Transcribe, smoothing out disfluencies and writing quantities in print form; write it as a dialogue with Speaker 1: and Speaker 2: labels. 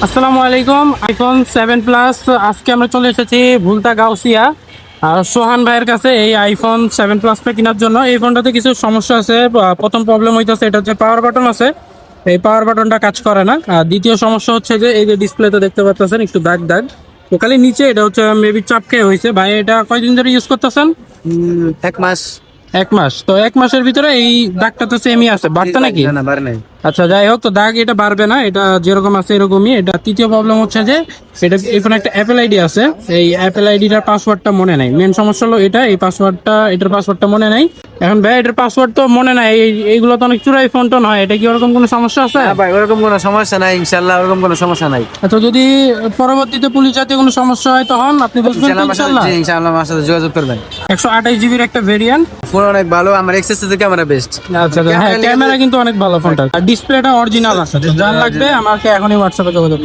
Speaker 1: আসসালামু আলাইকুম। IPhone 7 plus আজকে আমরা চলে এসেছি ভুলতা গাউসিয়া আর সোহান ভাইয়ের কাছে এই আইফোন 7 প্লাসটা কেনার জন্য। এই ফোনটাতে কিছু সমস্যা আছে। প্রথম প্রবলেম হইতেছে এটা হচ্ছে পাওয়ার বাটন আছে, এই পাওয়ার বাটনটা কাজ করে না। আর দ্বিতীয় সমস্যা হচ্ছে যে এই যে ডিসপ্লেতে দেখতে পাচ্ছেন একটু দাগ দাগ, তো খালি নিচে এটা হচ্ছে মেবি চাপ খেয়ে হয়েছে। ভাই এটা কয়দিন ধরে ইউজ করতেছেন?
Speaker 2: 1 মাস।
Speaker 1: 1 মাস। তো 1 মাসের ভিতরে এই দাগটা তো সেমই আছে, বাড়তে নাকি?
Speaker 2: না বাড়ে নাই।
Speaker 1: আচ্ছা, যাই হোক, তো দাগ এটা বাড়বে না, এটা যেরকম আছে এরকমই। এটা তৃতীয় প্রবলেম হচ্ছে যে এটা এখানে একটা অ্যাপেল আইডি আছে, এই অ্যাপেল আইডিটার পাসওয়ার্ডটা মনে নাই। মেন সমস্যা হলো এটা, এই পাসওয়ার্ডটা, এটার পাসওয়ার্ডটা মনে নাই। এখন ভাই এটার পাসওয়ার্ড তো মনে নাই, এইগুলো তো অনেক চুরাই ফোন টোন হয়, এটা কি ওরকম কোনো সমস্যা আছে?
Speaker 2: ভাই ওরকম কোনো সমস্যা নাই, ইনশাআল্লাহ ওরকম কোনো সমস্যা নাই।
Speaker 1: আচ্ছা, যদি পরবর্তীতে পুলিশ জাতীয় কোনো সমস্যা হয় তখন আপনি বলবেন তো ইনশাল্লাহ?
Speaker 2: ইনশাআল্লাহ আমার সাথে যোগাযোগ করবেন।
Speaker 1: 128 জিবির একটা ভেরিয়েন্ট,
Speaker 2: ফোন অনেক ভালো, আমার এক্সেস থেকে ক্যামেরা বেস্ট।
Speaker 1: আচ্ছা হ্যাঁ, ক্যামেরা কিন্তু অনেক ভালো ফোনটা, আর ডিসপ্লেটা অরিজিনাল আছে। তো যার লাগবে আমাকে এখনই হোয়াটসঅ্যাপে যোগাযোগ